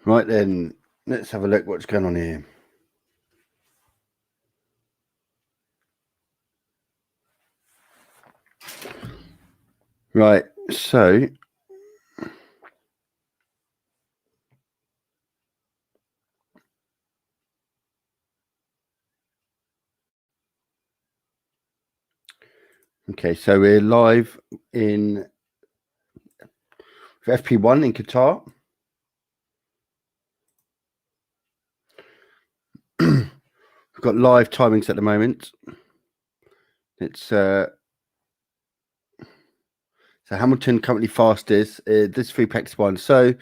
Right then, let's have a look what's going on here. Right, so okay, so we're live in FP1 in Qatar. We've got live timings at the moment. It's so Hamilton currently fastest. This free practice one. So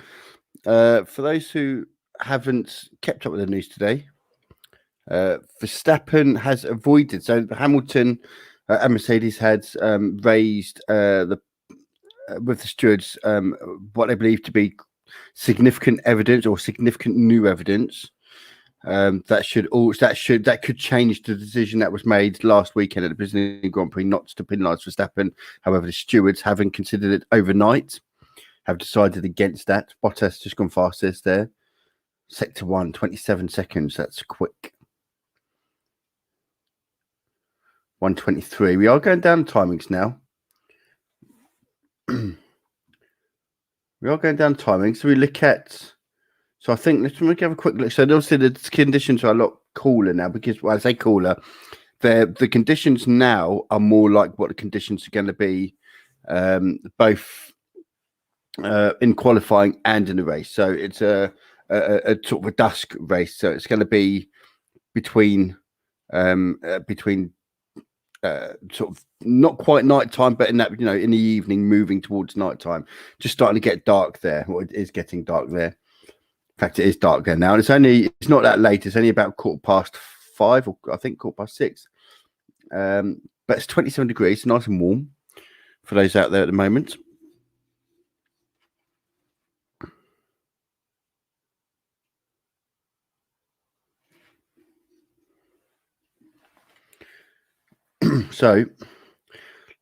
for those who haven't kept up with the news today, Verstappen has avoided. So Hamilton and Mercedes had raised the with the stewards what they believe to be significant evidence or significant new evidence that could change the decision that was made last weekend at the Brazilian Grand Prix not to penalise Verstappen. However, the stewards, having considered it overnight, have decided against that. Bottas just gone fastest there. Sector 1, 27 seconds. That's quick. 1:23. We are going down timings now. We are going down timing. So we look at. So I think let's have a quick look. So obviously the conditions are a lot cooler now because, well, I say cooler, the conditions now are more like what the conditions are going to be, both in qualifying and in the race. So it's a sort of a dusk race. So it's going to be between sort of not quite nighttime, but in that in the evening, moving towards nighttime, just starting to get dark there. Well, it is getting dark there. In fact, it is dark there now, and it's not that late. It's only about 5:15, or I think 6:15. But it's 27 degrees, nice and warm for those out there at the moment. So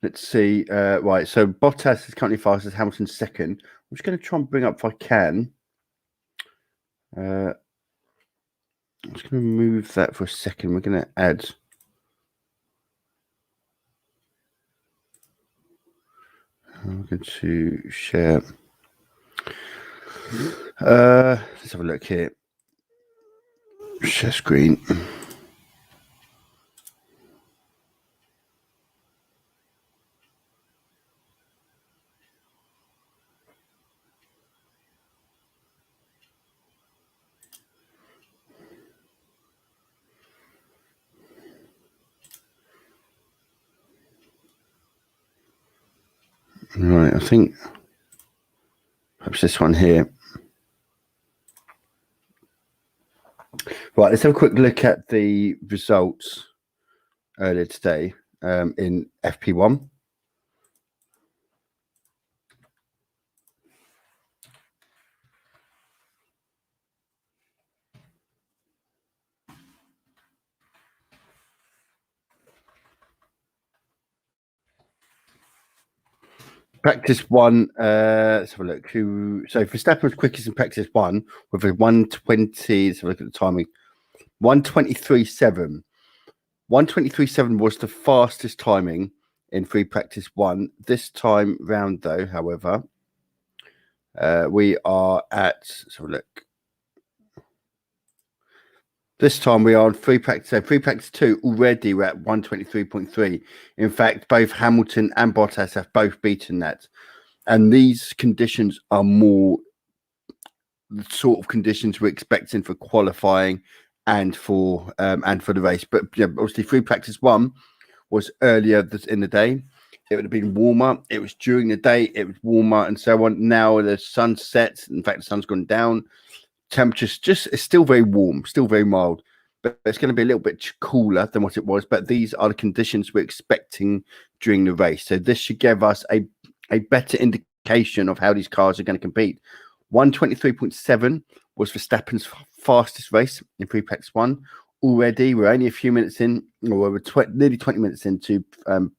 let's see. Right, so Bottas is currently fastest, Hamilton's second. I'm just going to try and bring up if I can. I'm just going to move that for a second. We're going to add. I'm going to share. Let's have a look here. Share screen. Right, I think perhaps this one here. Right, let's have a quick look at the results earlier today in FP1. Practice one, let's have a look. So Verstappen was quickest in practice one with a 1:20. Let's have a look at the timing. 1:23.7. 1:23.7 was the fastest timing in free practice one. This time round, though, however, we are at. Let's have a look. This time we are on free practice. So free practice two already we're at 1:23.3. In fact, both Hamilton and Bottas have both beaten that. And these conditions are more the sort of conditions we're expecting for qualifying and for the race. But obviously free practice one was earlier in the day. It would have been warmer. It was during the day. It was warmer and so on. Now the sun sets. In fact, the sun's gone down. Temperatures it's still very warm, still very mild, but it's going to be a little bit cooler than what it was. But these are the conditions we're expecting during the race. So this should give us a better indication of how these cars are going to compete. 1:23.7 was Verstappen's fastest race in free practice one. Already, we're only a few minutes in, or we're nearly 20 minutes into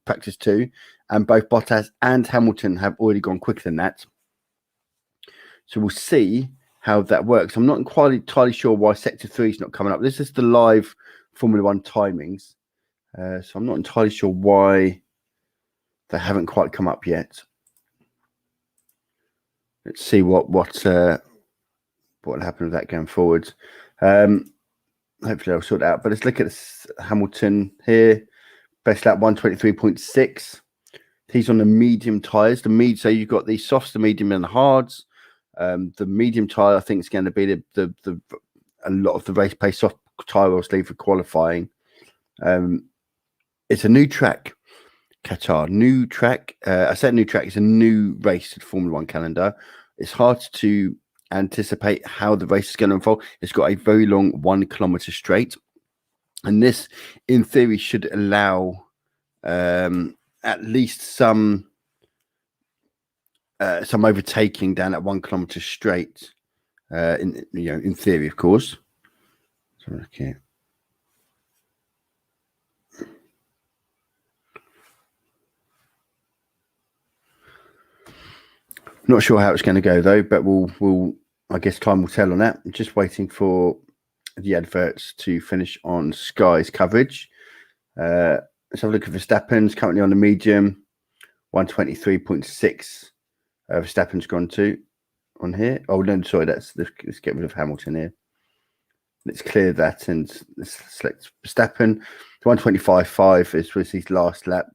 practice two, and both Bottas and Hamilton have already gone quicker than that. So we'll see how that works. I'm not quite entirely sure why Sector 3 is not coming up. This is the live Formula One timings. So I'm not entirely sure why they haven't quite come up yet. Let's see what happened with that going forward. Hopefully I'll sort it out. But let's look at Hamilton here. Best lap 123.6. He's on the medium tyres. So you've got the softs, the medium, and the hards. The medium tyre, I think, is going to be a lot of the race pace. Soft tyre, obviously, for qualifying. It's a new track, Qatar. New track. I said new track. It's a new race to the Formula One calendar. It's hard to anticipate how the race is going to unfold. It's got a very long 1 kilometer straight, and this, in theory, should allow at least some overtaking down at 1 kilometer straight. In theory, of course. So, okay. Not sure how it's going to go though, but we'll I guess time will tell on that. I'm just waiting for the adverts to finish on Sky's coverage. Let's have a look at Verstappen's currently on the medium, 123.6. Verstappen's gone to on here. Oh no, sorry, let's get rid of Hamilton here. Let's clear that and let's select Verstappen. 125.5 was his last lap.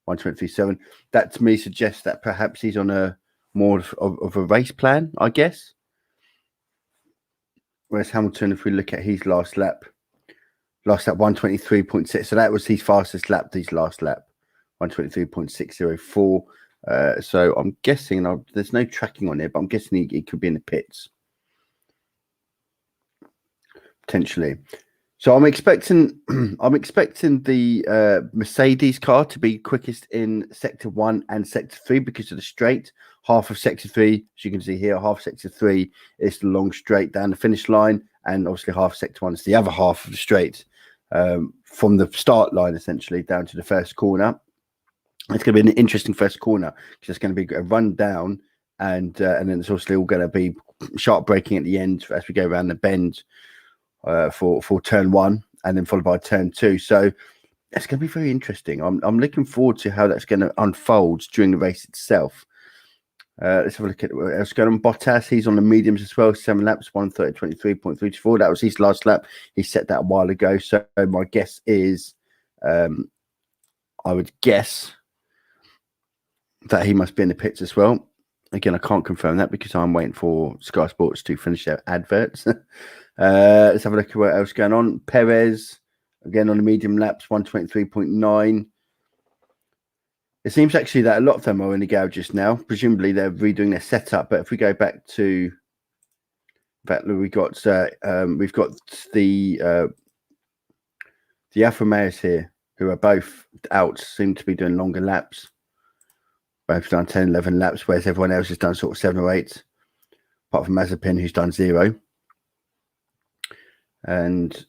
123.7. That to me suggests that perhaps he's on a more of a race plan, I guess. Whereas Hamilton, if we look at his last lap 123.6. So that was his fastest lap, his last lap, 123.604. So I'm guessing, there's no tracking on it, but I'm guessing he could be in the pits. Potentially. So I'm expecting the Mercedes car to be quickest in Sector 1 and Sector 3 because of the straight. Half of Sector 3, as you can see here, half Sector 3 is the long straight down the finish line, and obviously half Sector 1 is the other half of the straight from the start line, essentially, down to the first corner. It's going to be an interesting first corner because it's going to be a run down, and then it's obviously all going to be sharp braking at the end as we go around the bend. For turn 1 and then followed by turn 2. So it's going to be very interesting. I'm looking forward to how that's going to unfold during the race itself. Let's have a look at what's going on. Bottas, he's on the mediums as well. 7 laps, 130.23.34. That was his last lap. He set that a while ago. So my guess is, I would guess that he must be in the pits as well. Again, I can't confirm that because I'm waiting for Sky Sports to finish their adverts. Let's have a look at what else is going on. Perez, again on the medium laps, 123.9. It seems actually that a lot of them are in the garage just now. Presumably they're redoing their setup. But if we go back to, in fact, we've got the Alfa Romeos here, who are both out, seem to be doing longer laps. Both done 10, 11 laps, whereas everyone else has done sort of 7 or 8, apart from Mazepin, who's done 0. And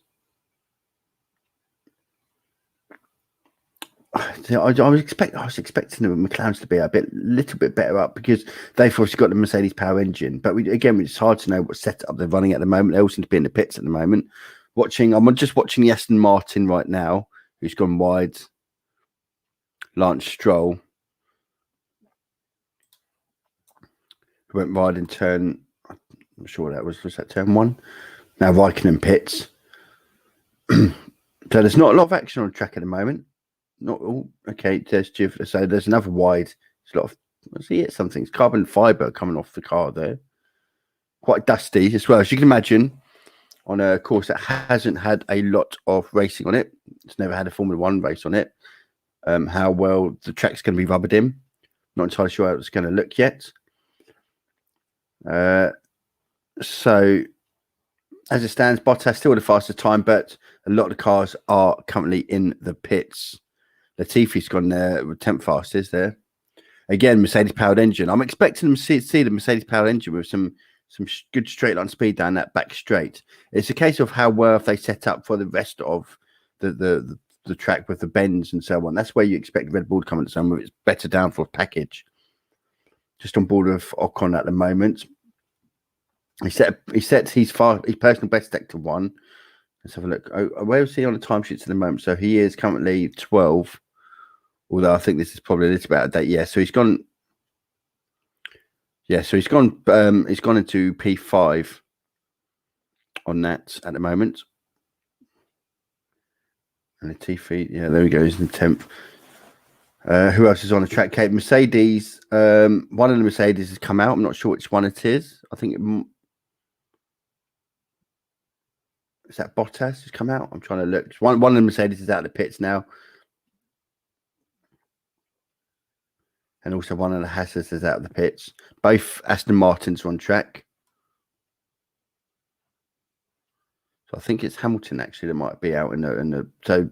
I was expecting the McLarens to be a little bit better up because they've obviously got the Mercedes power engine. But it's hard to know what setup they're running at the moment. They all seem to be in the pits at the moment. I'm just watching the Aston Martin right now, who's gone wide. Lance Stroll, who went wide in turn. I'm sure that was that turn 1. Now Raikkonen pits. So there's not a lot of action on the track at the moment. Not all. Okay, there's so there's another wide. There's a lot of. I see it. Something's carbon fiber coming off the car there. Quite dusty as well, as you can imagine. On a course that hasn't had a lot of racing on it. It's never had a Formula One race on it. How well the track's going to be rubbered in. Not entirely sure how it's going to look yet. So as it stands, Bottas still the fastest time, but a lot of the cars are currently in the pits. Latifi's gone there with 10th fastest there. Again, Mercedes-powered engine. I'm expecting them to see the Mercedes-powered engine with some good straight line speed down that back straight. It's a case of how well they set up for the rest of the track with the bends and so on. That's where you expect Red Bull to come into some with its better downforce package. Just on board with Ocon at the moment. He sets his personal best sector 1. Let's have a look. Where is he on the timesheets at the moment? So he is currently 12. Although I think this is probably a little bit out of date. Yeah, so he's gone. Yeah, so he's gone. He's gone into P5 on that at the moment. And the T feet. Yeah, there we go. He's in 10th. Who else is on the track? Kate Mercedes. One of the Mercedes has come out. I'm not sure which one it is. I think is that Bottas has come out. I'm trying to look. One of the Mercedes is out of the pits now. And also one of the Hassas is out of the pits. Both Aston Martins are on track. So I think it's Hamilton actually that might be out in the so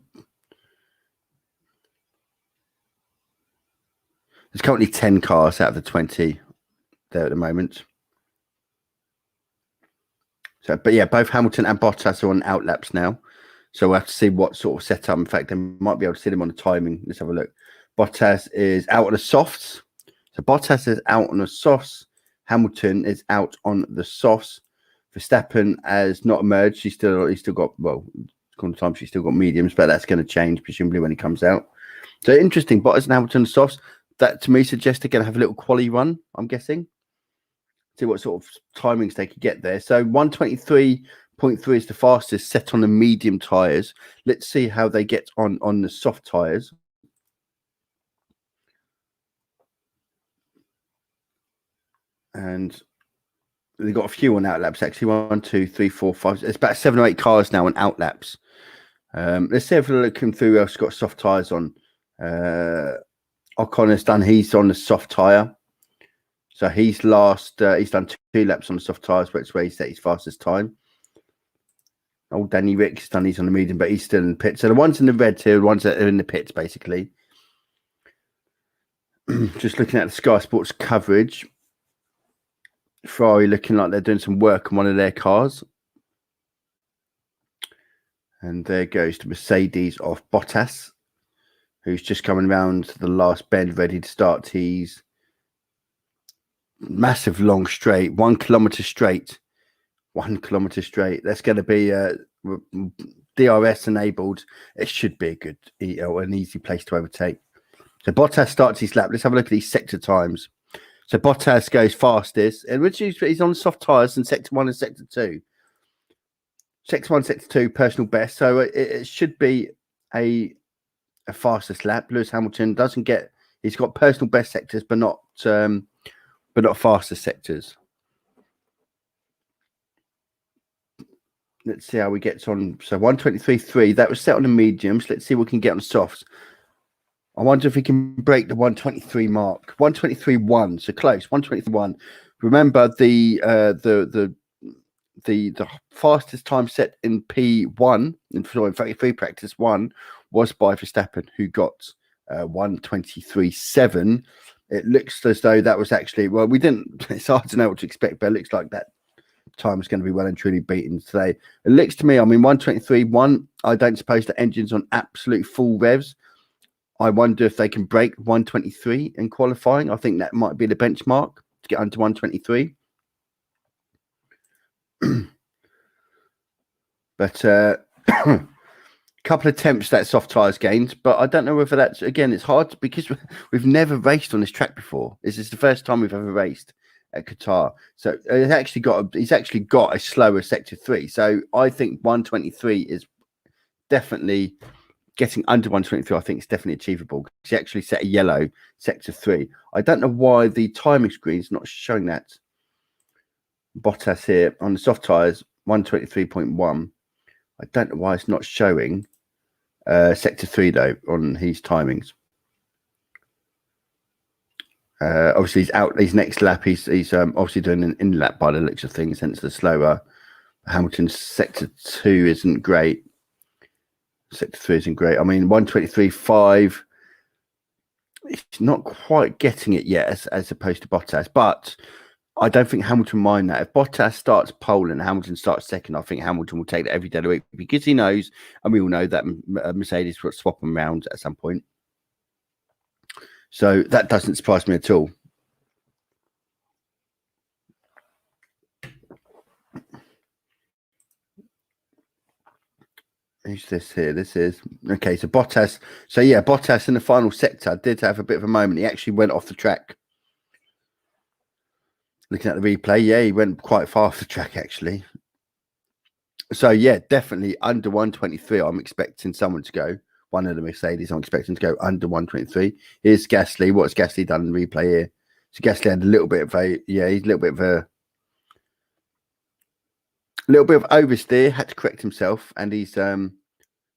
there's currently 10 cars out of the 20 there at the moment. So, but yeah, both Hamilton and Bottas are on outlaps now. So we'll have to see what sort of setup. In fact, they might be able to see them on the timing. Let's have a look. Bottas is out on the softs. So Bottas is out on the softs. Hamilton is out on the softs. Verstappen has not emerged. He's still got, well, according to time, she's still got mediums, but that's going to change presumably when he comes out. So interesting. Bottas and Hamilton softs. That to me suggests they're going to have a little quali run, I'm guessing. See what sort of timings they could get there. So 123.3 is the fastest set on the medium tyres. Let's see how they get on the soft tyres. And they've got a few on outlaps actually. 1, 2, 3, 4, 5. It's about 7 or 8 cars now on outlaps. Let's see if we're looking through who else got soft tyres on. O'Connor's done. He's on the soft tyre. So he's done 2 laps on the soft tyres, which is where he set his fastest time. Old Danny Rick's done these on the medium, but he's still in the pits. So the ones in the red here, the ones that are in the pits, basically. Just looking at the Sky Sports coverage. Ferrari looking like they're doing some work on one of their cars. And there goes the Mercedes of Bottas, who's just coming around the last bend, ready to start his massive long straight, 1 kilometer straight. 1 kilometer straight. That's going to be DRS enabled. It should be a good, an easy place to overtake. So Bottas starts his lap. Let's have a look at these sector times. So Bottas goes fastest, and which he's on soft tyres in sector 1 and sector 2. Sector 1, sector 2, personal best. So it should be a fastest lap. Lewis Hamilton doesn't get. He's got personal best sectors, but not fastest sectors. Let's see how we get on. So 123.3, that was set on the mediums. Let's see what we can get on the softs. I wonder if we can break the 123 mark. 123.1, so close. 123.1. Remember the fastest time set in P1, in fact, free practice 1, was by Verstappen, who got 123.7. It looks as though that was actually, well, we didn't, it's hard to know what to expect, but it looks like that time is going to be well and truly beaten today. It looks to me, I mean, 123.1, I don't suppose the engine's on absolute full revs. I wonder if they can break 123 in qualifying. I think that might be the benchmark to get under 123. But a couple of attempts that soft tyres gained, but I don't know whether that's, again, it's hard because we've never raced on this track before. This is the first time we've ever raced at Qatar. So he's actually got a slower sector 3. So I think 123 is definitely getting under 123. I think it's definitely achievable. He actually set a yellow sector 3. I don't know why the timing screen is not showing that. Bottas here on the soft tyres, 123.1. I don't know why it's not showing sector 3 though on his timings. Obviously, he's out. His next lap, he's obviously doing an in lap by the looks of things. Hence the slower. Hamilton's sector 2 isn't great. Sector 3 isn't great. I mean, 123.5. It's not quite getting it yet, as opposed to Bottas. But I don't think Hamilton mind that. If Bottas starts pole and Hamilton starts second, I think Hamilton will take that every day of the week because he knows, and we all know that Mercedes will swap them around at some point. So that doesn't surprise me at all. Who's this here? This is okay. So Bottas. So yeah, Bottas in the final sector did have a bit of a moment. He actually went off the track. Looking at the replay, yeah, he went quite far off the track actually. So yeah, definitely under 123. I'm expecting someone to go. One of the Mercedes, I'm expecting to go under 123. Here's Gasly. What's Gasly done in the replay here? So Gasly had a little bit of he's a little bit of oversteer. Had to correct himself, and he's out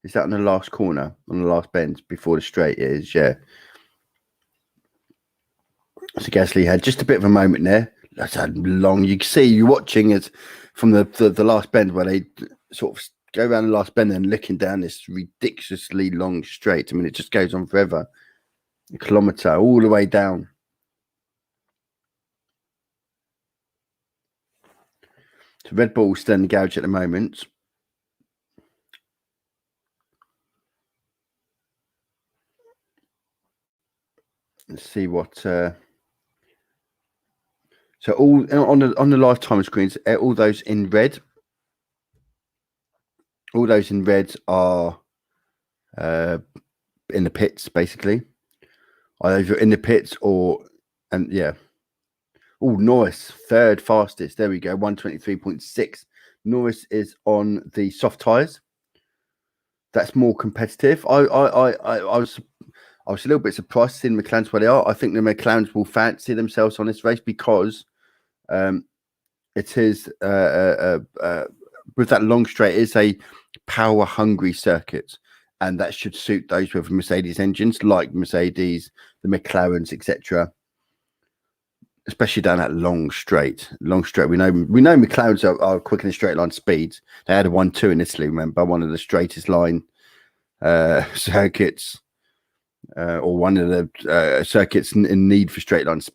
in the last corner on the last bend before the straight is. Yeah. So Gasly had just a bit of a moment there. That's a long. You can see you're watching it from the last bend where they sort of go around the last bend and looking down this ridiculously long straight. I mean, it just goes on forever, a kilometre all the way down. So Red Bull's still in the garage at the moment. Let's see what. So all on the lifetime screens, all those in red. All those in red are in the pits, basically. Either in the pits yeah. Oh, Norris, third fastest. There we go, 123.6. Norris is on the soft tyres. That's more competitive. I was a little bit surprised seeing McLarens where they are. I think the McLarens will fancy themselves on this race because it is with that long straight, it is a power hungry circuit, and that should suit those with Mercedes engines like Mercedes, the McLarens, etc. Especially down that long straight. We know McLarens are quick in the straight line speeds. They had a 1-2 in Italy, remember, one of the straightest line circuits, or one of the circuits in need for straight lines.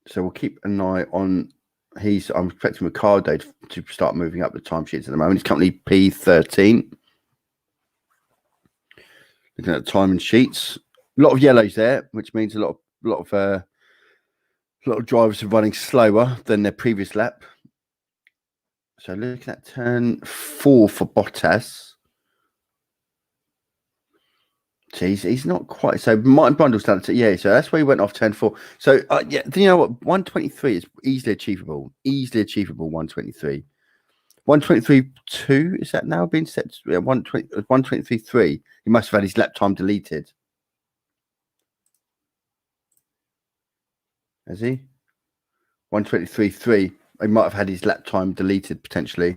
So we'll keep an eye on. I'm expecting Ricciardo to start moving up the timesheets at the moment. He's currently P13. Looking at the timing sheets, a lot of yellows there, which means a lot of drivers are running slower than their previous lap. So looking at turn 4 for Bottas. So he's not quite. So Martin Brundle's done it. Yeah, so that's where he went off turn 4. So yeah, you know what? 123 is easily achievable. 123. 123.2 is that now being set? Yeah, 123.3. He must have had his lap time deleted. Has he? 123.3. He might have had his lap time deleted potentially.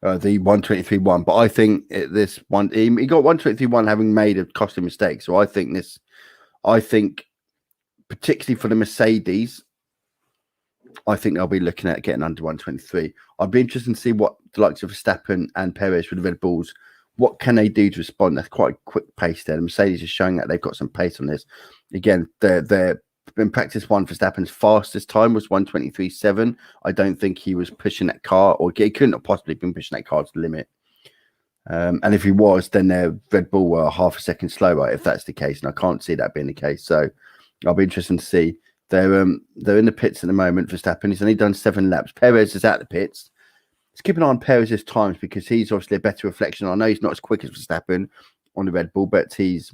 The 123.1, but I think this one he got 123.1 having made a costly mistake. So I think particularly for the Mercedes, I think they'll be looking at getting under 123. I'd be interested to see what the likes of Verstappen and Perez with the Red Bulls, what can they do to respond? That's quite a quick pace there. The Mercedes is showing that they've got some pace on this. Again, they're in practice one, Verstappen's fastest time was 123.7. I don't think he was pushing that car, or he couldn't have possibly been pushing that car to the limit. And if he was, then their Red Bull were half a second slower, if that's the case. And I can't see that being the case. So I'll be interested to see. They're in the pits at the moment. Verstappen, he's only done 7 laps. Perez is at the pits. Let's keep an eye on Perez's times because he's obviously a better reflection. I know he's not as quick as Verstappen on the Red Bull, but he's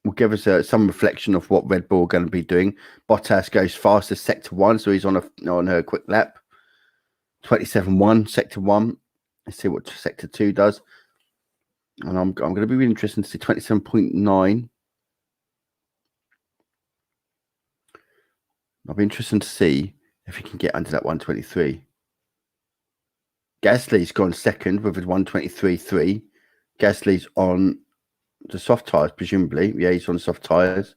will give us some reflection of what Red Bull are going to be doing. Bottas goes fastest sector 1, so he's on her quick lap. 27.1 sector 1. Let's see what sector 2 does. And I'm going to be really interested to see 27.9. I'll be interested to see if he can get under that 123. Gasly's gone second with a 123.3. Gasly's on the soft tyres, presumably. Yeah, he's on soft tyres.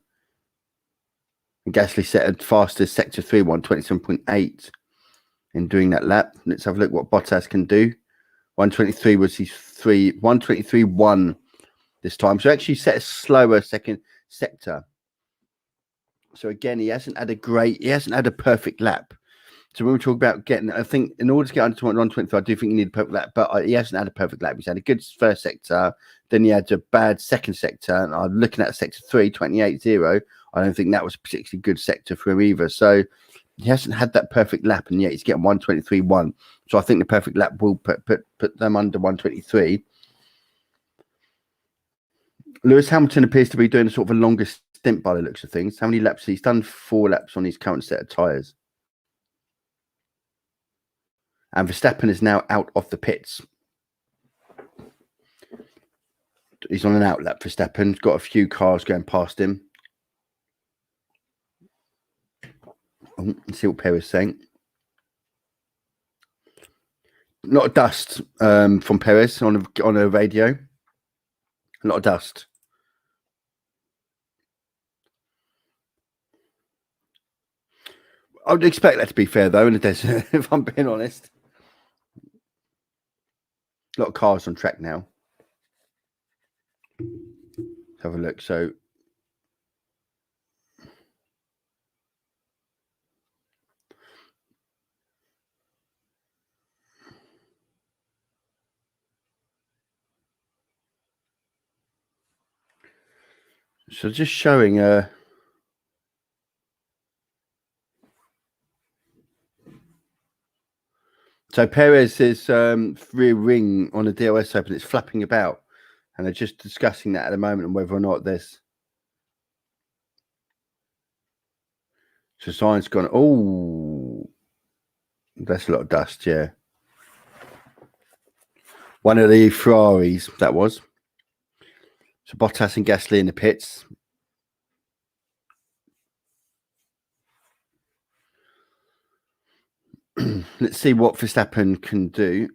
And Gasly set a fastest sector 3, 127.8 in doing that lap. Let's have a look what Bottas can do. 123 was his 123.1 this time. So actually set a slower second sector. So again, he hasn't had a perfect lap. So when we talk about getting, I think in order to get under 123, I do think you need a perfect lap, but he hasn't had a perfect lap. He's had a good first sector, then he had a bad second sector, and I'm looking at sector 3, 28.0. I don't think that was a particularly good sector for him either. So He hasn't had that perfect lap, and yet he's getting 1:23.1. So I think the perfect lap will put them under 1:23. Lewis Hamilton appears to be doing a sort of a longer stint by the looks of things. How many laps? He's done 4 laps on his current set of tyres. And Verstappen is now out of the pits. He's on an out lap, Verstappen. He's got a few cars going past him. Let's see what Perez is saying. A lot of dust from Perez on a radio. A lot of dust. I would expect that to be fair, though, in the desert, if I'm being honest. A lot of cars on track now. Let's have a look. So just showing so Perez's rear wing on the DRS Open, it's flapping about, and they're just discussing that at the moment and whether or not there's. So Sainz gone. Oh, that's a lot of dust. Yeah, one of the Ferraris that was. So Bottas and Gasly in the pits. Let's see what Verstappen can do.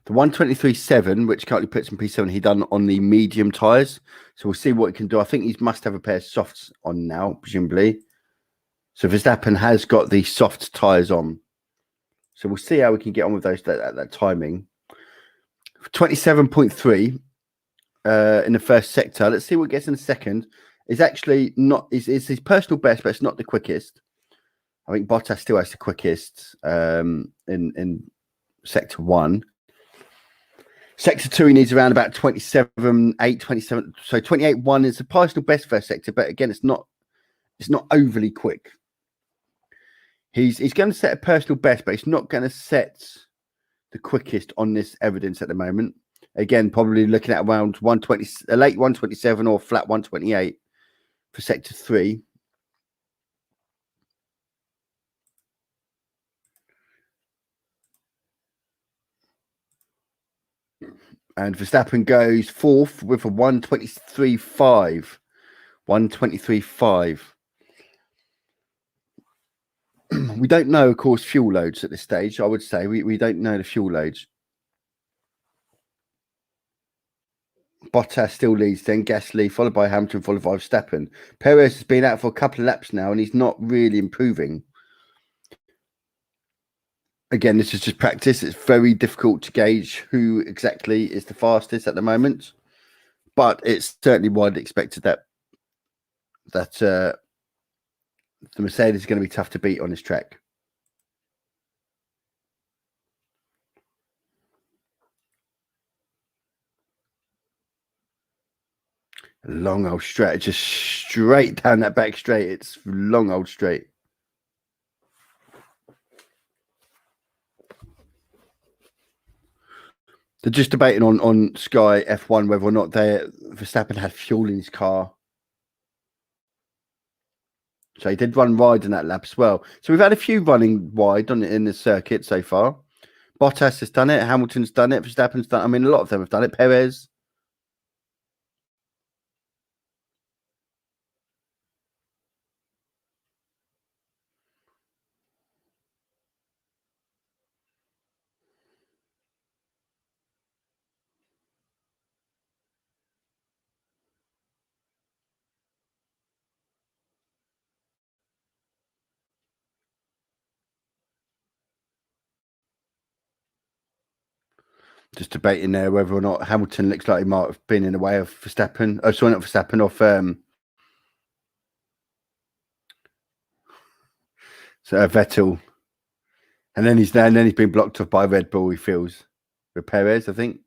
The 1:23.7, which currently puts him P7, he done on the medium tyres. So we'll see what he can do. I think he must have a pair of softs on now, presumably. So Verstappen has got the soft tyres on. So we'll see how we can get on with those at that timing. 27.3 in the first sector. Let's see what gets in the second. It's actually not, it's his personal best, but it's not the quickest. I think Bottas still has the quickest in sector 1. Sector 2, he needs around about 27.8, 27. So 28.1 is the personal best first sector, but again, it's not overly quick. He's going to set a personal best, but he's not going to set the quickest on this evidence at the moment. Again, probably looking at around 120, a late 127 or flat 128 for sector 3. And Verstappen goes fourth with a 123.5. 123.5. We don't know, of course, fuel loads at this stage. I would say we don't know the fuel loads. Bottas still leads, then Gasly, followed by Hamilton, followed by Verstappen. Perez has been out for a couple of laps now, and he's not really improving. Again, this is just practice. It's very difficult to gauge who exactly is the fastest at the moment, but it's certainly widely expected that the Mercedes is going to be tough to beat on this track. Long old straight, just straight down that back straight. It's long old straight. They're just debating on Sky F1 whether or not Verstappen had fuel in his car. So he did run wide in that lap as well. So we've had a few running wide in the circuit so far. Bottas has done it. Hamilton's done it. Verstappen's done it. I mean, a lot of them have done it. Perez. Just debating there whether or not Hamilton looks like he might have been in the way of Verstappen. Oh, sorry, not Verstappen, off Vettel. And then he's been blocked off by Red Bull, he feels. With Perez, I think.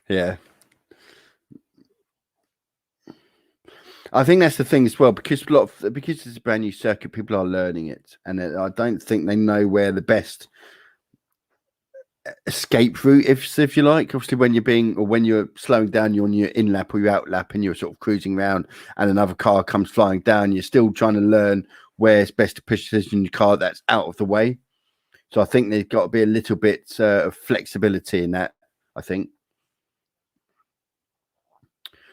Yeah. I think that's the thing as well, because because it's a brand new circuit, people are learning it, and I don't think they know where the best escape route, if you like. Obviously, when you're slowing down, you're on your in lap or your out lap, and you're sort of cruising around, and another car comes flying down. You're still trying to learn where it's best to position your car that's out of the way. So I think there's got to be a little bit of flexibility in that. I think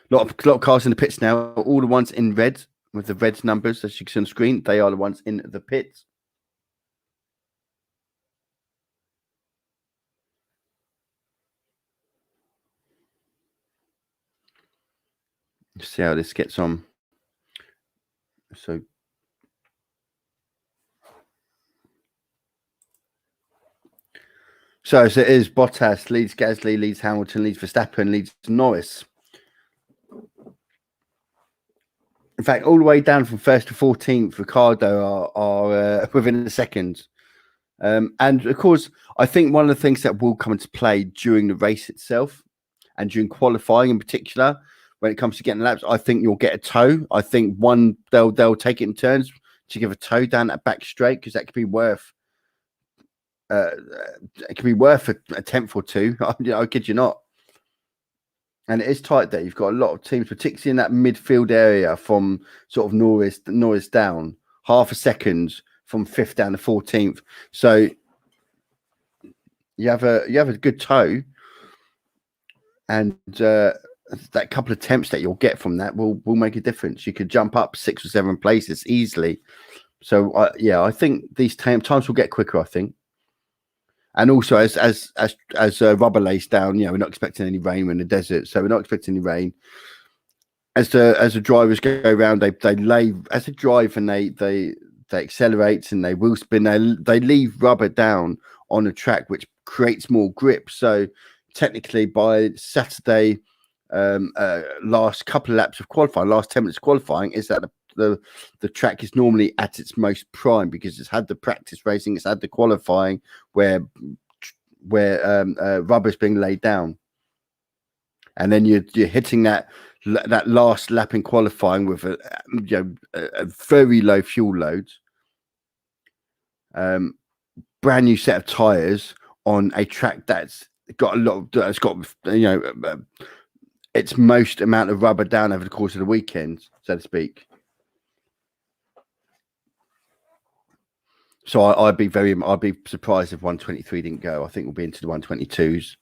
a lot of cars in the pits now. All the ones in red with the red numbers, as you can see on the screen, they are the ones in the pits. See how this gets on. So as it is, Bottas leads Gasly, leads Hamilton, leads Verstappen, leads Norris. In fact, all the way down from first to 14th, Ricardo are within a second. And of course, I think one of the things that will come into play during the race itself and during qualifying in particular, when it comes to getting laps, I think you'll get a tow. I think they'll take it in turns to give a tow down that back straight, because that could be worth a tenth or two. I kid you not. And it is tight there. You've got a lot of teams, particularly in that midfield area from sort of Norris down, half a second from fifth down to 14th. So you have a good tow, and that couple of temps that you'll get from that will make a difference. You could jump up 6 or 7 places easily. So I think these times will get quicker, I think. And also, as rubber lays down, we're not expecting any rain. We're in the desert, so we're not expecting any rain. As the drivers go around, they lay as they drive, and they accelerate and they wheel spin. They leave rubber down on the track, which creates more grip. So technically, by Saturday, last couple of laps of qualifying, last 10 minutes of qualifying, is that the track is normally at its most prime, because it's had the practice racing, it's had the qualifying where rubber's being laid down, and then you're hitting that last lap in qualifying with a very low fuel load, brand new set of tires on a track that's got its most amount of rubber down over the course of the weekend, so to speak. So I'd be surprised if 123 didn't go. I think we'll be into the 122s.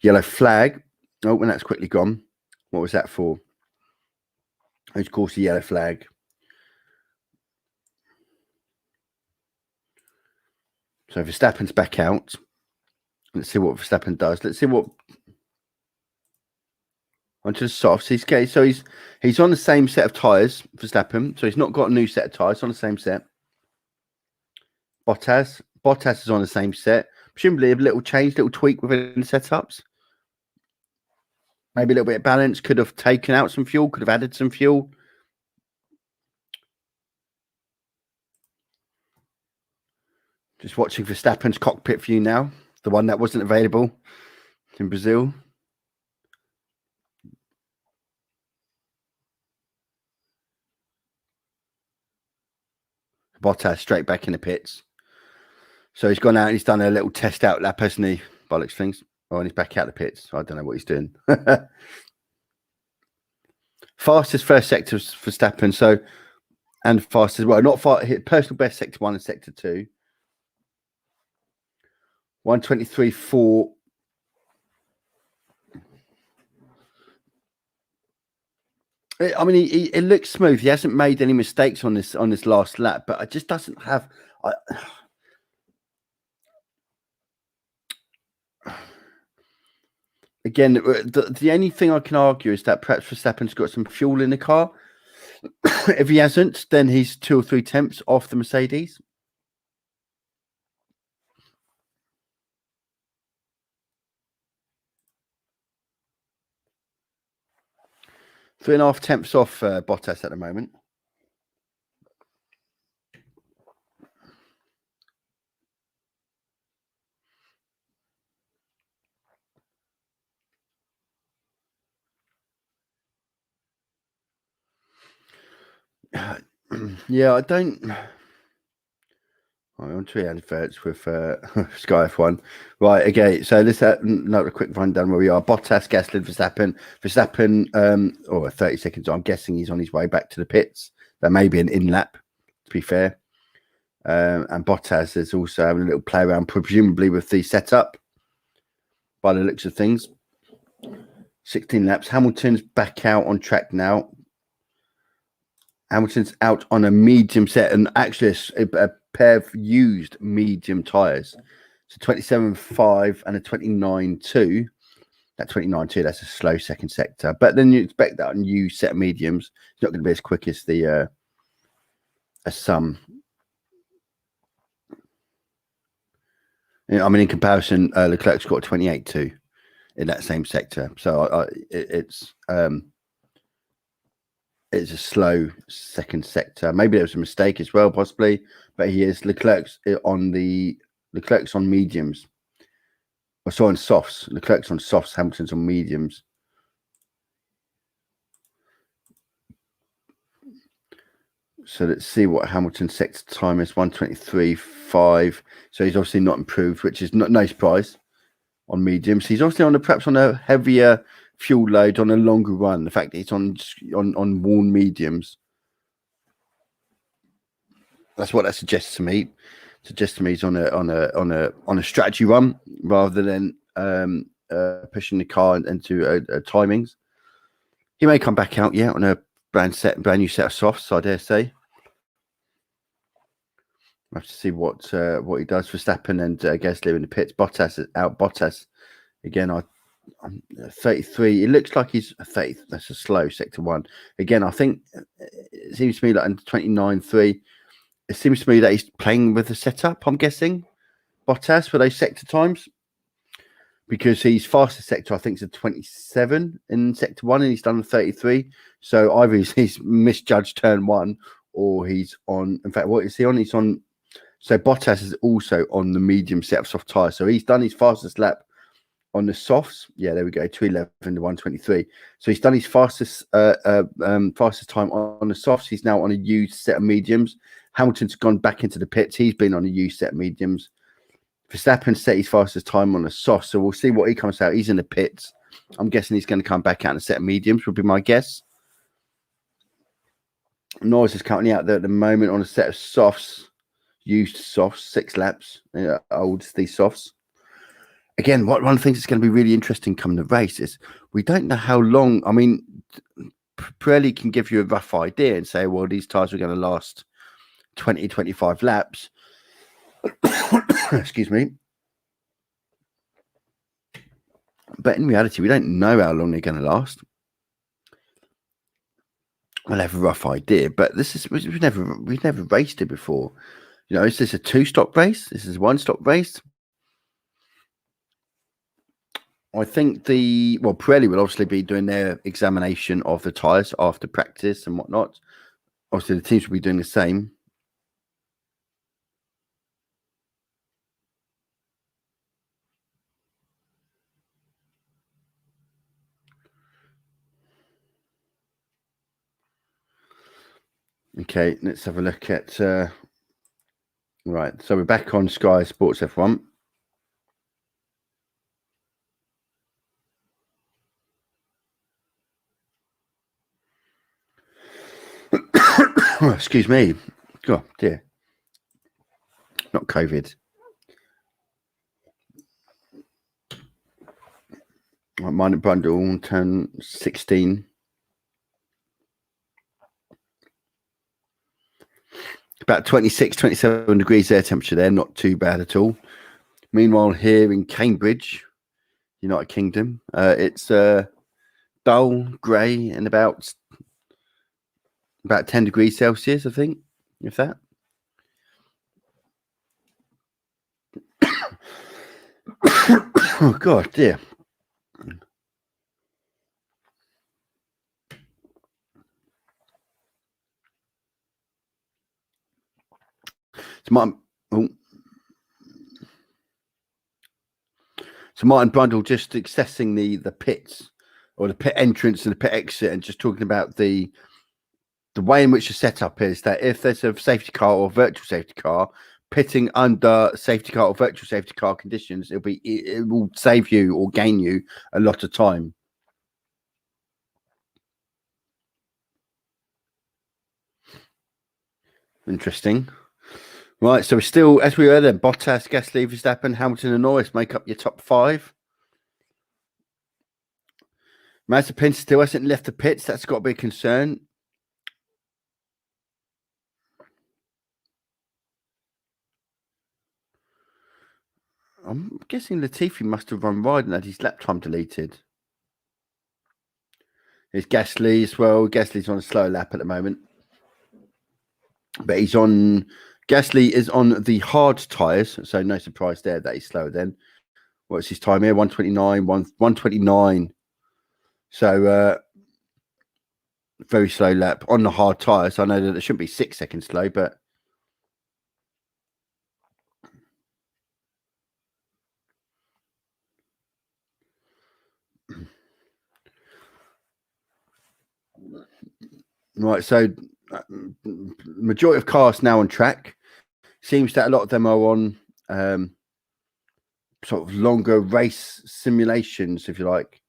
Yellow flag. Oh, when that's quickly gone. What was that for? Of course, the yellow flag. So Verstappen's back out. Let's see what Verstappen does. Let's see what onto the softs. He's on the same set of tyres, Verstappen. So he's not got a new set of tyres, on the same set. Bottas is on the same set. Presumably a little change, little tweak within the setups. Maybe a little bit of balance. Could have taken out some fuel, could have added some fuel. Just watching Verstappen's cockpit view now, the one that wasn't available in Brazil. Bottas straight back in the pits. So he's gone out and he's done a little test out lap, hasn't he? Bollocks things. Oh, and he's back out the pits. I don't know what he's doing. Fastest first sector for Verstappen. So, and fastest, well, not far. Personal best sector 1 and sector 2. 123.4. I mean, it looks smooth. He hasn't made any mistakes on this last lap, but it just doesn't have. Again, the only thing I can argue is that perhaps Verstappen's got some fuel in the car. If he hasn't, then he's 2 or 3 tenths off the Mercedes. 3.5 tenths off Bottas at the moment. Yeah, I don't. I'm on 3 adverts with Sky F1. Right, okay, so let's have another quick rundown where we are. Bottas, Gasly, Verstappen. Verstappen, 30 seconds. I'm guessing he's on his way back to the pits. There may be an in-lap, to be fair. And Bottas is also having a little play around, presumably with the setup, by the looks of things. 16 laps. Hamilton's back out on track now. Hamilton's out on a medium set, and actually a pair of used medium tyres. So 27.5 and a 29.2. That 29.2, that's a slow second sector. But then you expect that on used set of mediums. It's not going to be as quick as the as some. I mean, in comparison, Leclerc's got 28.2 in that same sector. So it's a slow second sector. Maybe there was a mistake as well, possibly. But Leclerc's on mediums. I saw on softs. Leclerc's on softs. Hamilton's on mediums. So let's see what Hamilton's sector time is. 1:23.5. So he's obviously not improved, which is no surprise on mediums. He's obviously perhaps on a heavier fuel load on a longer run. The fact that he's on worn mediums. That's what that suggests to me. Suggests to me he's on a strategy run rather than pushing the car into timings. He may come back out, on a brand new set of softs, I dare say. We'll have to see what he does. Verstappen and Gasly in the pits. Bottas is out. Bottas again. I'm 33. It looks like he's 30. That's a slow sector one. Again, I think it seems to me like in 29.3. It seems to me that he's playing with the setup, I'm guessing, Bottas, for those sector times. Because he's fastest sector, I think, is a 27 in sector one, and he's done a 33. So either he's misjudged turn one, or he's on. In fact, what is he on? He's on. So Bottas is also on the medium set of soft tyres. So he's done his fastest lap on the softs. Yeah, there we go, 2:11 to 1:23. So he's done his fastest time on the softs. He's now on a used set of mediums. Hamilton's gone back into the pits. He's been on a used set of mediums. Verstappen set his fastest time on the soft, so we'll see what he comes out. He's in the pits. I'm guessing he's going to come back out in a set of mediums, would be my guess. Norris is currently out there at the moment on a set of softs, used softs, 6 laps, old these softs. Again, one of the things that's going to be really interesting come the race is we don't know how long. I mean, Pirelli can give you a rough idea and say, well, these tyres are going to last 20, 25 laps. Excuse me. But in reality, we don't know how long they're going to last. We'll have a rough idea, but we've never raced it before. Is this a 2-stop race? This is a 1-stop race. I think Pirelli will obviously be doing their examination of the tyres after practice and whatnot. Obviously, the teams will be doing the same. Okay, let's have a look at. Right, so we're back on Sky Sports F1. Excuse me. God, dear. Not COVID. Mine at Brundle turn 16. About 26, 27 degrees air temperature there. Not too bad at all. Meanwhile, here in Cambridge, United Kingdom, it's dull, grey, and about 10 degrees Celsius, I think, if that. Oh, God, dear. Oh. So Martin Brundle just accessing the pits or the pit entrance and the pit exit, and just talking about the way in which the setup is that if there's a safety car or virtual safety car pitting under safety car or virtual safety car conditions, it will save you or gain you a lot of time. Interesting. Right, so we're still, as we were then, Bottas, Gasly, Verstappen, Hamilton and Norris make up your top 5. Mazepin still hasn't left the pits. That's got to be a concern. I'm guessing Latifi must have run wide and had his lap time deleted. There's Gasly as well. Gasly's on a slow lap at the moment. But Gasly is on the hard tyres, so no surprise there that he's slower then. What's his time here? 129, 129. So very slow lap on the hard tyres. I know that it shouldn't be 6 seconds slow, but right. So majority of cars now on track. Seems that a lot of them are on sort of longer race simulations, if you like.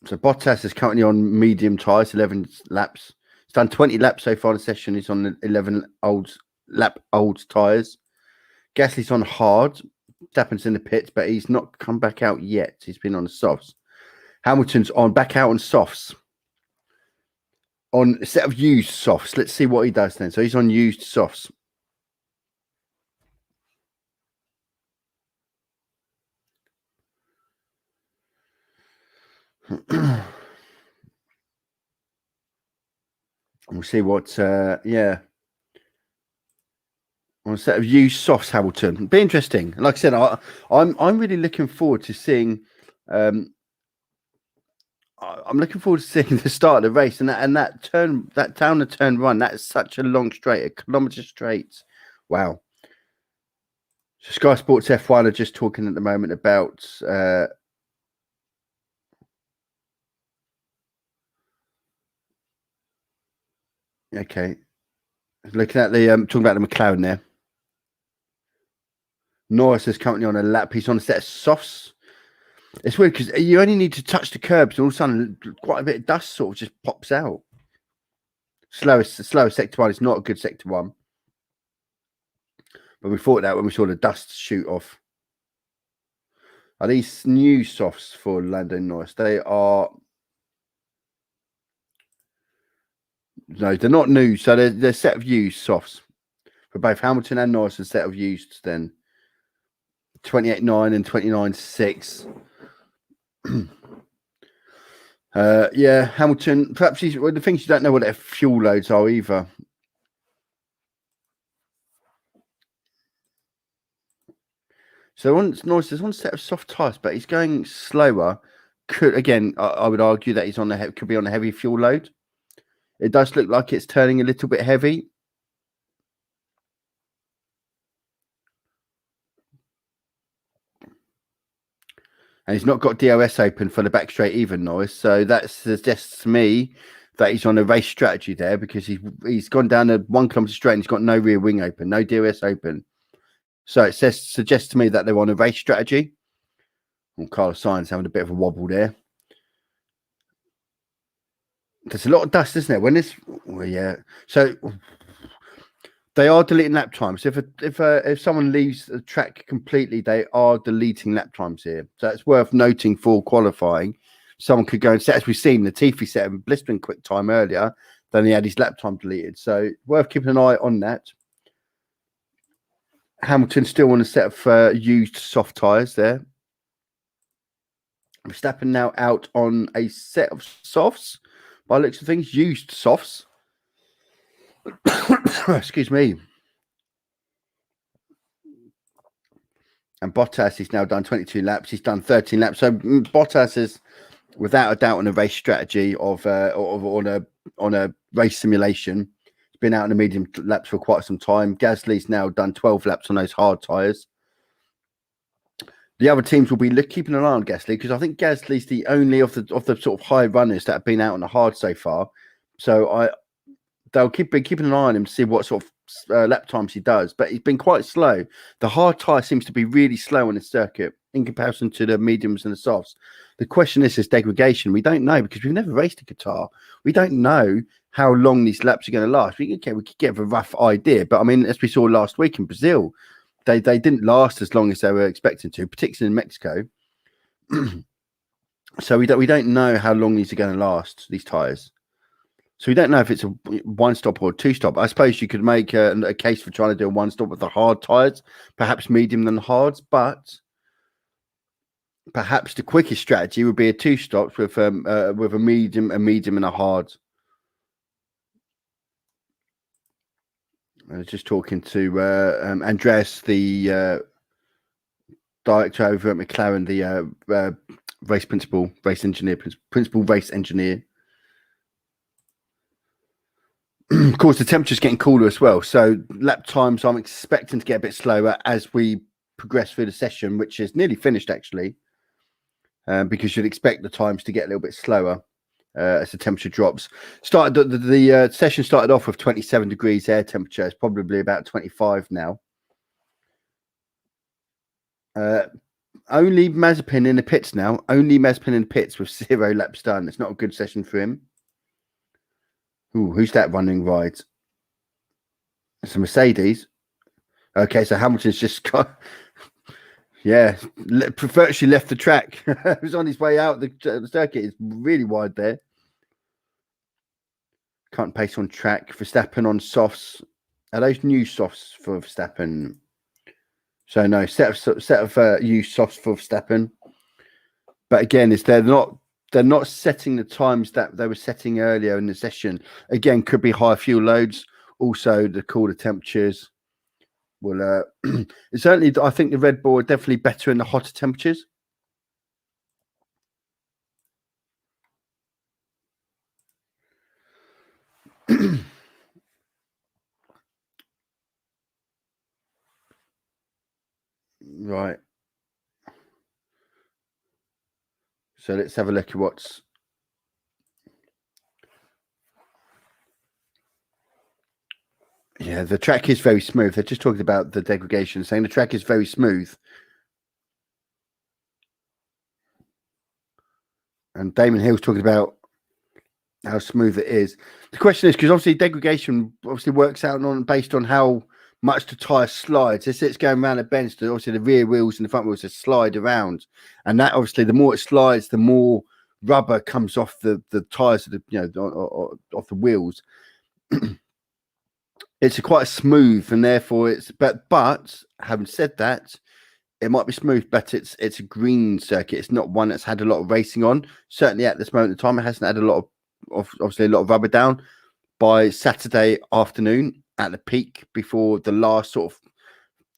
So Bottas is currently on medium tyres, 11 laps. He's done 20 laps so far in the session. He's on 11 old tyres. Gasly's on hard. Verstappen's in the pits, but he's not come back out yet. He's been on the softs. Hamilton's back out on softs. On a set of used softs. Let's see what he does then. So he's on used softs. We'll see what, yeah. On a set of used softs, Hamilton. Be interesting. Like I said, I'm really looking forward to seeing. I'm looking forward to seeing the start of the race and that down the turn run. That is such a long straight, a kilometre straight. Wow. So Sky Sports F1 are just talking at the moment about okay. Looking at the talking about the McLaren there. Norris is currently on a lap. He's on a set of softs. It's weird because you only need to touch the curbs, and all of a sudden, quite a bit of dust sort of just pops out. Slowest sector 1 is not a good sector 1. But we thought that when we saw the dust shoot off. Are these new softs for Lando Norris? They are. No, they're not new. So they're a set of used softs for both Hamilton and Norris. A set of used then 28.9 and 29.6. Yeah, Hamilton. Perhaps the things you don't know what their fuel loads are either. So Norris is on a set of soft tyres, but he's going slower. I would argue that he's could be on a heavy fuel load. It does look like it's turning a little bit heavy. And he's not got DRS open for the back straight either, Norris. So that suggests to me that he's on a race strategy there, because he's gone down a 1 kilometre straight and he's got no rear wing open, no DRS open. So it suggests to me that they're on a race strategy. And Carlos Sainz having a bit of a wobble there. There's a lot of dust, isn't there? Yeah. So they are deleting lap times. If someone leaves the track completely, they are deleting lap times here. So it's worth noting for qualifying. Someone could go and set, as we've seen, Latifi set a blistering quick time earlier, then he had his lap time deleted. So worth keeping an eye on that. Hamilton still on a set of used soft tyres there. Verstappen now out on a set of softs. By the looks of things, used softs. Excuse me. And Bottas is now done 22 laps. He's done 13 laps. So Bottas is, without a doubt, on a race strategy on a race simulation. been out in the medium laps for quite some time. Gasly's now done 12 laps on those hard tyres. The other teams will be keeping an eye on Gasly because I think Gasly's the only of the sort of high runners that have been out on the hard so far. So they'll keep keeping an eye on him to see what sort of lap times he does. But he's been quite slow. The hard tyre seems to be really slow on the circuit in comparison to the mediums and the softs. The question is degradation. We don't know because we've never raced in Qatar. We don't know how long these laps are going to last. We could get a rough idea. But I mean, as we saw last week in Brazil, they didn't last as long as they were expecting to, particularly in Mexico. So we don't know how long these are going to last, these tyres. So we don't know if it's a one stop or a two stop. I suppose you could make a case for trying to do a one stop with the hard tyres, perhaps medium than hards, but perhaps the quickest strategy would be a two stops with a medium, and a hard. I was just talking to Andreas, the director over at McLaren, the principal race engineer. Of course, the temperature's getting cooler as well. So lap times I'm expecting to get a bit slower as we progress through the session, which is nearly finished actually, because you'd expect the times to get a little bit slower as the temperature drops. The session started off with 27 degrees air temperature. It's probably about 25 now. Only Mazepin in the pits now. Only Mazepin in the pits with 0 laps done. It's not a good session for him. Ooh, who's that running right? It's a Mercedes. Okay, so Hamilton's just got, virtually left the track. He was on his way out. The circuit is really wide there. Can't pace on track. Verstappen on softs. Are those new softs for Verstappen? So no, set of used softs for Verstappen. But again, they're not setting the times that they were setting earlier in the session. Again, could be higher fuel loads. Also, the cooler temperatures will. Certainly, I think the Red Bull are definitely better in the hotter temperatures. Right. So let's have a look at what's. Yeah, the track is very smooth. They're just talking about the degradation, saying the track is very smooth. And Damon Hill's talking about how smooth it is. The question is, because obviously degradation works out based on how much the tyre slides. It's going around a bend, so obviously the rear wheels and the front wheels just slide around. And that obviously, the more it slides, the more rubber comes off the tyres of off the wheels. It's quite smooth, and therefore but having said that, it might be smooth, but it's a green circuit. It's not one that's had a lot of racing on. Certainly at this moment in time, it hasn't had a lot of rubber down. By Saturday afternoon at the peak, before the last sort of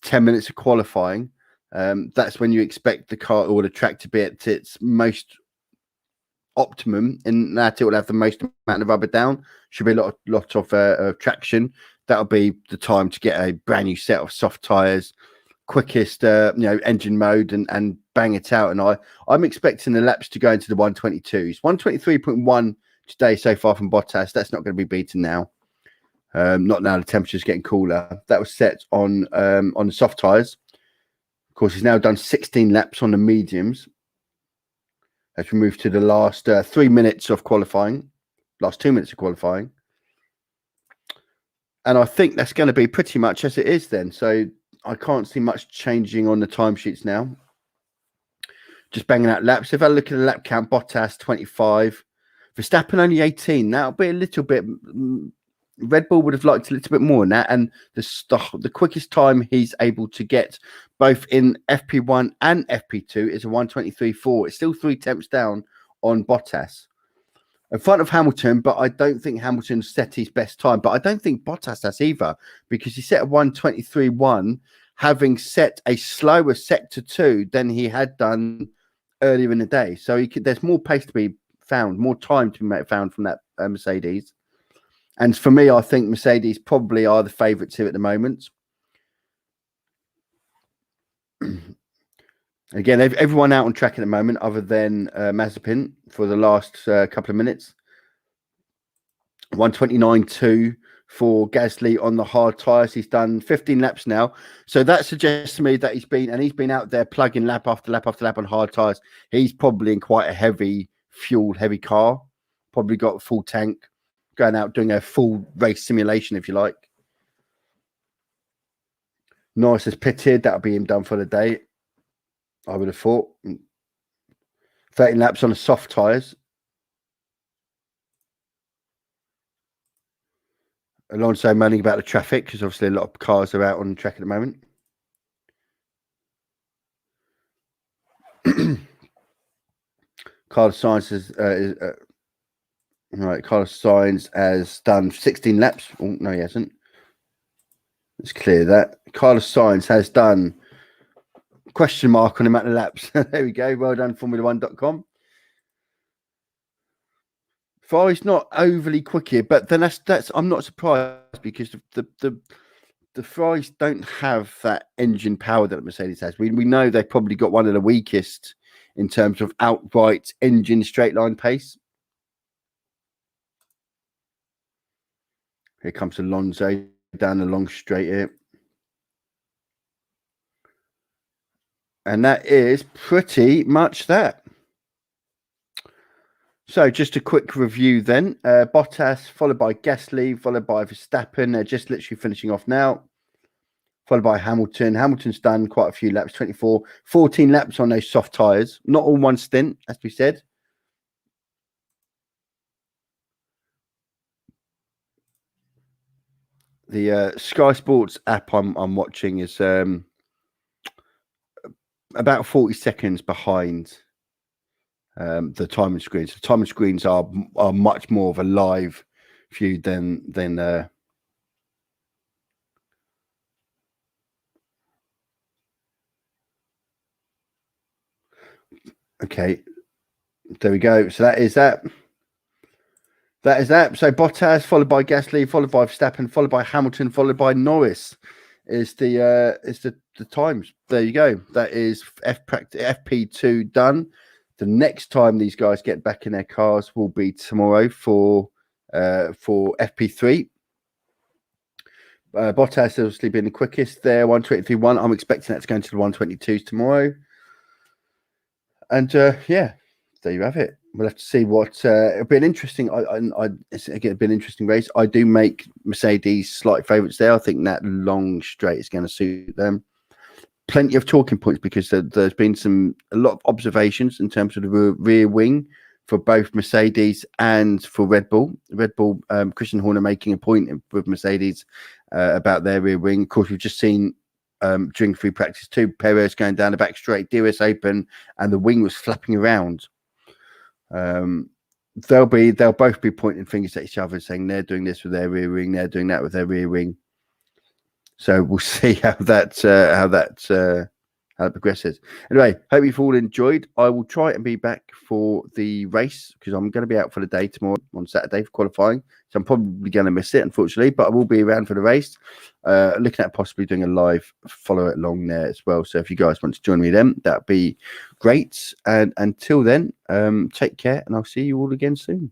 10 minutes of qualifying, that's when you expect the car or the track to be at its most optimum, in that it will have the most amount of rubber down. Should be a lot of traction. That'll be the time to get a brand new set of soft tires, quickest engine mode, and bang it out. And I'm expecting the laps to go into the 122s. 123.1 today so far from Bottas. That's not going to be beaten now. Not now. The temperature's getting cooler. That was set on the soft tires. Of course, he's now done 16 laps on the mediums. As we move to the last 3 minutes of qualifying, last 2 minutes of qualifying. And I think that's going to be pretty much as it is then. So I can't see much changing on the timesheets now. Just banging out laps. If I look at the lap count, Bottas 25, Verstappen only 18. That'll be a little bit. Red Bull would have liked a little bit more than that. And the quickest time he's able to get, both in FP1 and FP2, is a 1:23.4. It's still 3 tenths down on Bottas, in front of Hamilton, but I don't think Hamilton set his best time. But I don't think Bottas has either, because he set a 1:23.1, having set a slower sector 2 than he had done earlier in the day. So there's more pace to be found, more time to be found from that Mercedes. And for me, I think Mercedes probably are the favourites here at the moment. Again, everyone out on track at the moment, other than Mazepin for the last couple of minutes. 129.2 for Gasly on the hard tyres. He's done 15 laps now. So that suggests to me that he's been out there plugging lap after lap after lap on hard tyres. He's probably in quite a heavy car. Probably got a full tank, going out doing a full race simulation, if you like. Norris has pitted. That'll be him done for the day, I would have thought. 13 laps on the soft tyres. Alonso moaning about the traffic because obviously a lot of cars are out on the track at the moment. Carlos Sainz Carlos Sainz has done 16 laps. Oh, no, he hasn't. Let's clear that. Carlos Sainz has done question mark on the amount of laps. There we go. Well done, Formula1.com. Ferrari's not overly quick here, but then that's I'm not surprised because the Ferraris don't have that engine power that Mercedes has. We know they've probably got one of the weakest in terms of outright engine straight line pace. Here comes Alonso down the long straight here. And that is pretty much that. So just a quick review then. Bottas, followed by Gasly, followed by Verstappen. They're just literally finishing off now. Followed by Hamilton. Hamilton's done quite a few laps, 14 laps on those soft tyres. Not all one stint, as we said. The Sky Sports app I'm watching is about 40 seconds behind the timing screens. The timing screens are much more of a live view than okay, there we go. So that is that. That is that. So Bottas, followed by Gasly, followed by Verstappen, followed by Hamilton, followed by Norris is the times. There you go. That is FP2 done. The next time these guys get back in their cars will be tomorrow for FP3. Bottas has obviously been the quickest there, 123.1. I'm expecting that to go into the 122s tomorrow. And yeah, there you have it. We'll have to see what it'll be an interesting. It's again been an interesting race. I do make Mercedes slight favourites there. I think that long straight is going to suit them. Plenty of talking points because there's been a lot of observations in terms of the rear wing for both Mercedes and for Red Bull. Red Bull, Christian Horner making a point with Mercedes about their rear wing. Of course, we've just seen during free practice too, Perez going down the back straight, DRS open, and the wing was flapping around. They'll both be pointing fingers at each other, saying they're doing this with their rear wing, they're doing that with their rear wing. So we'll see how that progresses. Anyway, hope you've all enjoyed. I will try and be back for the race because I'm going to be out for the day tomorrow on Saturday for qualifying. So I'm probably going to miss it, unfortunately, but I will be around for the race. Looking at possibly doing a live follow along there as well. So if you guys want to join me then, that'd be great. And until then, take care and I'll see you all again soon.